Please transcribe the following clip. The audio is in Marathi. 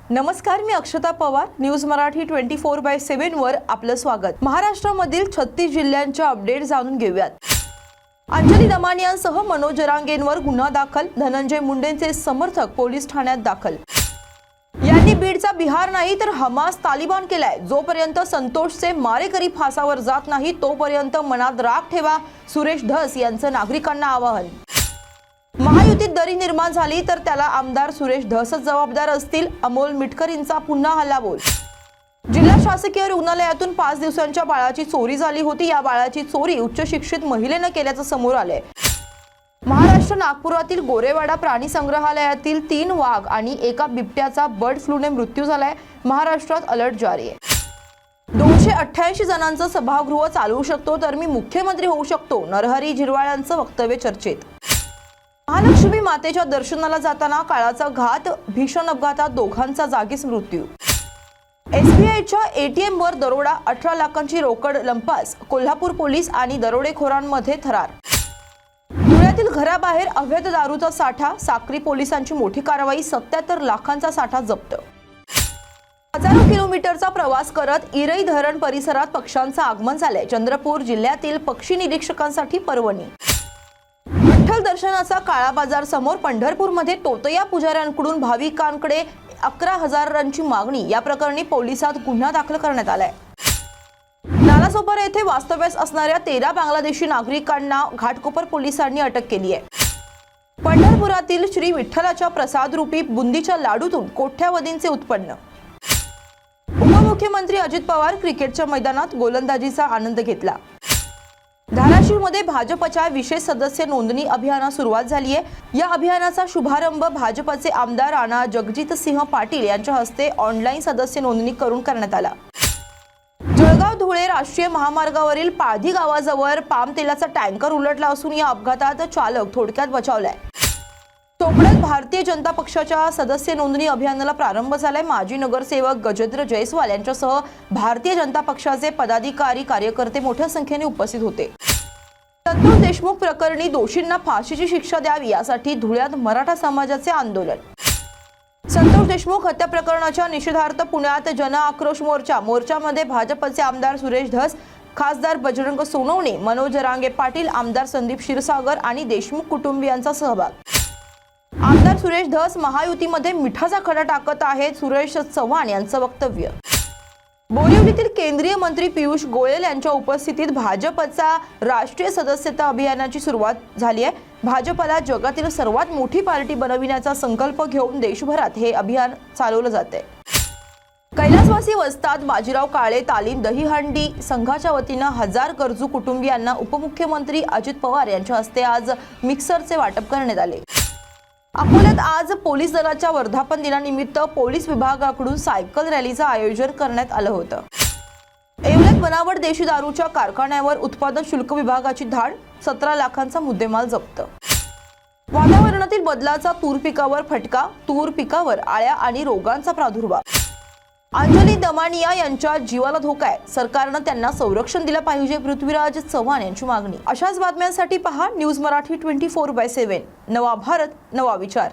नमस्कार, मी अक्षता पवार. न्यूज मराठी 24/7 वर आपलं स्वागत. महाराष्ट्रामधील 36 जिल्ह्यांच्या अपडेट जाणून घेऊयात. अंजली दमानियांसह मनोज जरांगेंवर गुन्हा दाखल. धनंजय मुंडेंचे समर्थक पोलीस ठाण्यात दाखल. यांनी बीडचा बिहार नाही तर हमास तालिबान केलाय. जोपर्यंत संतोषचे मारेकरी फासावर जात नाही तोपर्यंत मनात राग ठेवा. सुरेश धस यांचं नागरिकांना आवाहन. महायुतीत दरी निर्माण झाली तर त्याला आमदार सुरेश धसच जबाबदार असतील. अमोल मिटकरींचा पुन्हा हल्लाबोल. जिल्हा शासकीय रुग्णालयातून 5 दिवसांच्या बाळाची चोरी झाली होती. या बाळाची चोरी उच्च शिक्षित महिलेने केल्याचं समोर आलंय. महाराष्ट्र नागपुरातील गोरेवाडा प्राणी संग्रहालयातील 3 वाघ आणि एका बिबट्याचा बर्ड फ्लूने मृत्यू झालाय. महाराष्ट्रात अलर्ट जारी आहे. 288 जणांचं सभागृह चालवू शकतो तर मी मुख्यमंत्री होऊ शकतो. नरहरी झिरवाळ वक्तव्य चर्चेत. महालक्ष्मी मातेच्या दर्शनाला जाताना काळाचा घात. भीषण अपघातात दोघांचा जागीच मृत्यू. एसबीआयच्या एटीएम वर दरोडा. 18 लाखांची रोकड लंपास. कोल्हापूर पोलीस आणि दरोडेखोरांमध्ये थरार. धुळ्यातील घराबाहेर अवैध दारूचा साठा. साक्री पोलिसांची मोठी कारवाई. 77 लाखांचा साठा जप्त. हजारो किलोमीटरचा प्रवास करत इरई धरण परिसरात पक्ष्यांचं आगमन झालंय. चंद्रपूर जिल्ह्यातील पक्षी निरीक्षकांसाठी पर्वणी. विठ्ठल दर्शनाचा काळा बाजार समोर. पंढरपूरमध्ये तोतया पुजाऱ्यांकडून भाविकांकडे 11,000ची मागणी. या प्रकरणी पोलिसात गुन्हा दाखल करण्यात आलाय. नालासोपारा येथे वास्तव्यास असणाऱ्या 13 बांगलादेशी नागरिकांना घाटकोपर पोलिसांनी अटक केली आहे. पंढरपुरातील श्री विठ्ठलाच्या प्रसादरूपी बुंदीच्या लाडूतून कोट्यावधींचे उत्पन्न. उपमुख्यमंत्री अजित पवार क्रिकेटच्या मैदानात गोलंदाजीचा आनंद घेतला. धाराशिवमध्ये भाजपच्या विशेष सदस्य नोंदणी अभियानास सुरुवात झाली आहे. या अभियानाचा शुभारंभ भाजपचे आमदार राणा जगजितसिंह पाटील यांच्या हस्ते ऑनलाईन सदस्य नोंदणी करून करण्यात आला. जळगाव धुळे राष्ट्रीय महामार्गावरील पाळधी गावाजवळ पाम तेलाचा टँकर उलटला असून या अपघातात चालक थोडक्यात बचावलाय. चोपड्यात भारतीय जनता पक्षाच्या सदस्य नोंदणी अभियानाला प्रारंभ झालाय. माजी नगरसेवक गजेंद्र जयस्वाल यांच्यासह भारतीय जनता पक्षाचे पदाधिकारी कार्यकर्ते मोठ्या संख्येने उपस्थित होते. संतोष देशमुख प्रकरणी दोषींना फाशीची शिक्षा द्यावी यासाठी धुळ्यात मराठा समाजाचे आंदोलन. संतोष देशमुख हत्या प्रकरणाच्या निषेधार्थ पुण्यात जन आक्रोश मोर्चा. मोर्चामध्ये भाजपचे आमदार सुरेश धस, खासदार बजरंग सोनवणे, मनोज जरांगे पाटील, आमदार संदीप क्षीरसागर आणि देशमुख कुटुंबियांचा सहभाग. आमदार सुरेश धस महायुतीमध्ये मिठाचा खडा टाकत आहेत. सुरेश चव्हाण यांचं वक्तव्य. बोरिवलीतील केंद्रीय मंत्री पियुष गोयल यांच्या उपस्थितीत भाजपचा राष्ट्रीय सदस्यता अभियानाची सुरुवात झाली आहे. भाजपला जगातील सर्वात मोठी पार्टी बनविण्याचा संकल्प घेऊन देशभरात हे अभियान चालवलं जाते. कैलासवासी वस्तात बाजीराव काळे तालीम दहीहंडी संघाच्या वतीनं 1000 गरजू कुटुंबियांना उपमुख्यमंत्री अजित पवार यांच्या हस्ते आज मिक्सरचे वाटप करण्यात आले. अकोल्यात आज पोलीस दलाच्या वर्धापन दिनानिमित्त पोलीस विभागाकडून सायकल रॅलीचं आयोजन करण्यात आलं होतं. येवल्यात बनावट देशी दारूच्या कारखान्यावर उत्पादन शुल्क विभागाची धाड. 17 लाखांचा मुद्देमाल जप्त. वातावरणातील बदलाचा तूर पिकावर फटका. तूर पिकावर आळ्या आणि रोगांचा प्रादुर्भाव. अंजली दमानिया यांच्या जीवाला धोका आहे. सरकारनं त्यांना संरक्षण दिलं पाहिजे. पृथ्वीराज चव्हाण यांची मागणी. अशाच बातम्यांसाठी पहा न्यूज मराठी 24/7. नवा भारत, नवा विचार.